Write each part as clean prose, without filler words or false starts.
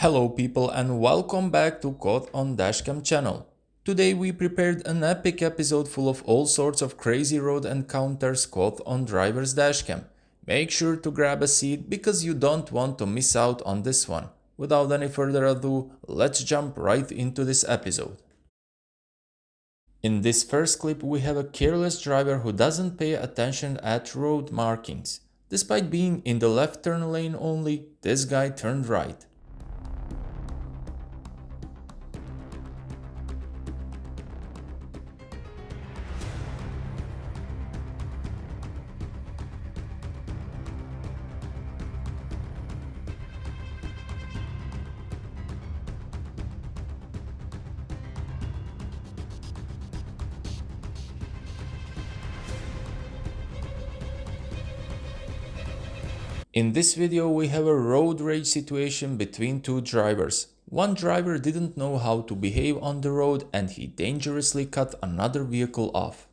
Hello people and welcome back to Caught on DashCam channel. Today we prepared an epic episode full of all sorts of crazy road encounters caught on driver's dashcam. Make sure to grab a seat because you don't want to miss out on this one. Without any further ado, let's jump right into this episode. In this first clip we have a careless driver who doesn't pay attention at road markings. Despite being in the left turn lane only, this guy turned right. In this video we have a road rage situation between two drivers. One driver didn't know how to behave on the road and he dangerously cut another vehicle off.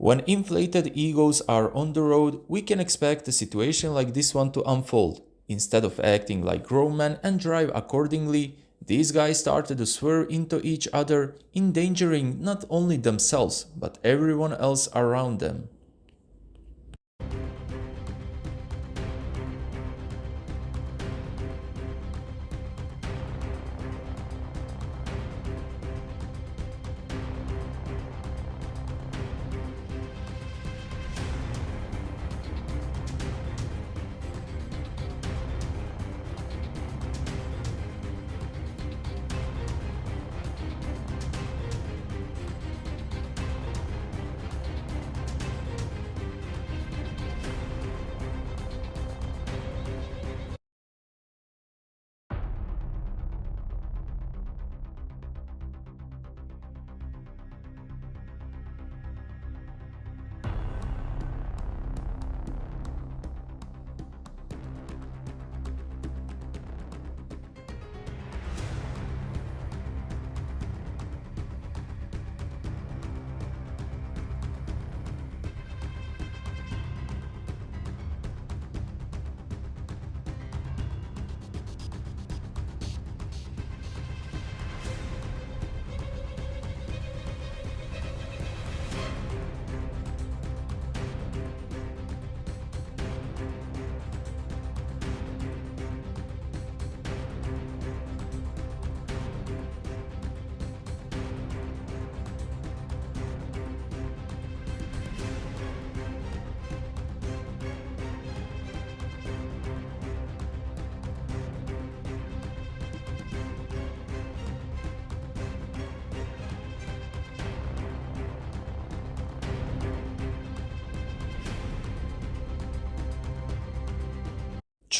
When inflated egos are on the road, we can expect a situation like this one to unfold. Instead of acting like grown men and drive accordingly, these guys started to swerve into each other, endangering not only themselves but everyone else around them.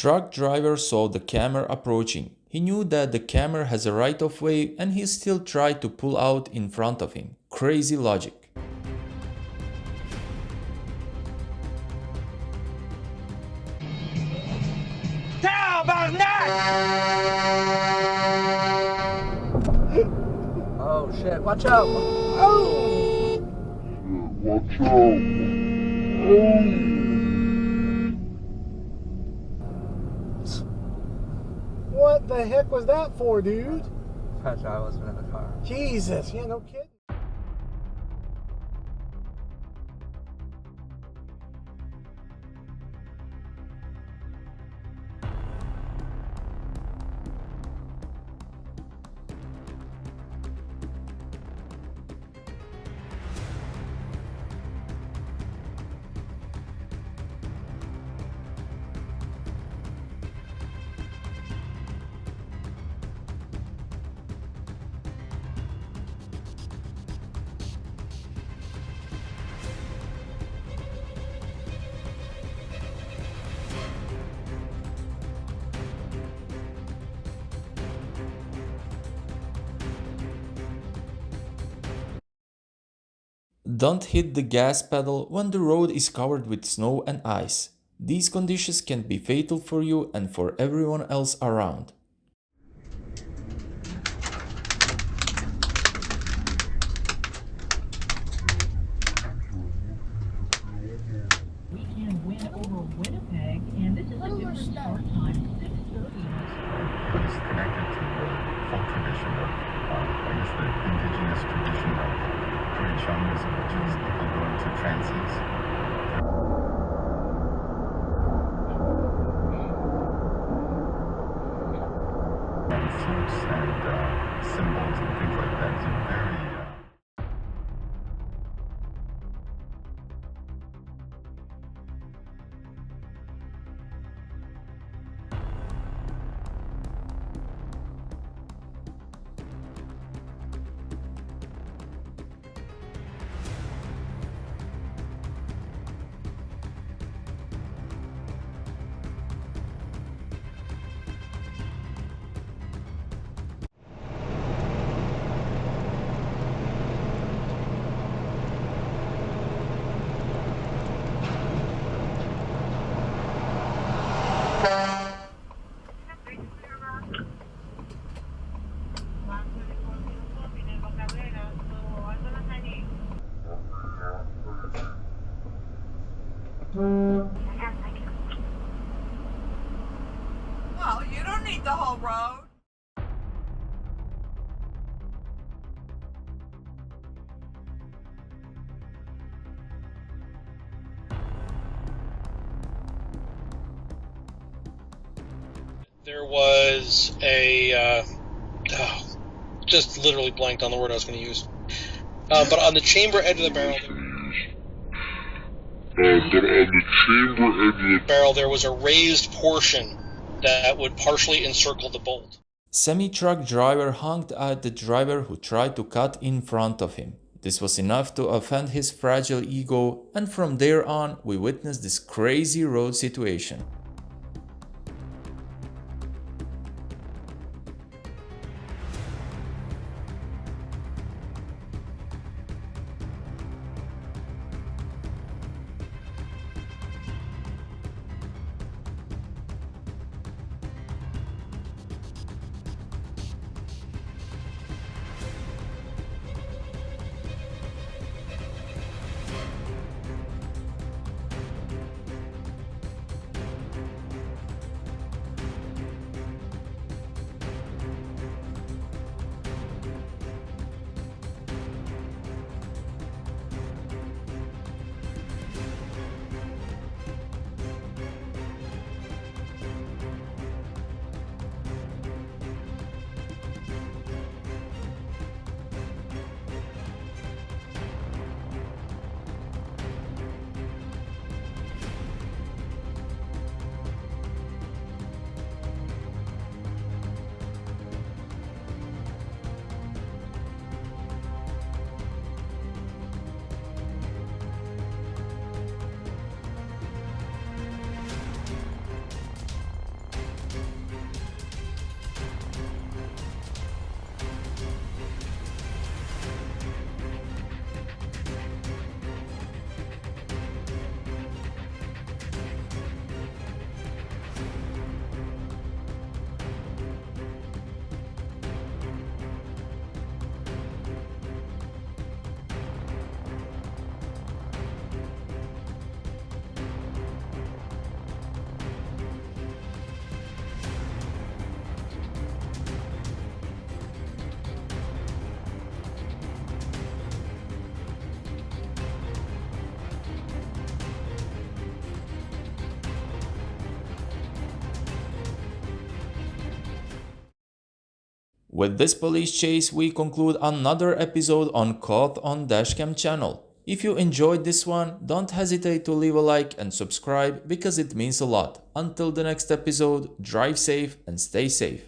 Truck driver saw the camera approaching. He knew that the camera has a right of way and he still tried to pull out in front of him. Crazy logic. Oh shit, watch out! Oh! Watch out! Oh! What the heck was that for, dude? Pressure, I wasn't in the car. Jesus, yeah, no kidding. Don't hit the gas pedal when the road is covered with snow and ice. These conditions can be fatal for you and for everyone else around. We can win over Winnipeg, and this is a different start time, 6:30. It's connected to the folk tradition of, I guess, the indigenous tradition of chungs, which is people going to trances. And flutes and symbols and things like that. It's a very Well, you don't need the whole road. There was a, just literally blanked on the word I was going to use. But on the chamber edge of the barrel, there was a raised portion that would partially encircle the bolt. Semi-truck driver honked at the driver who tried to cut in front of him. This was enough to offend his fragile ego, and from there on, we witnessed this crazy road situation. With this police chase, we conclude another episode on Caught on DashCam channel. If you enjoyed this one, don't hesitate to leave a like and subscribe because it means a lot. Until the next episode, drive safe and stay safe.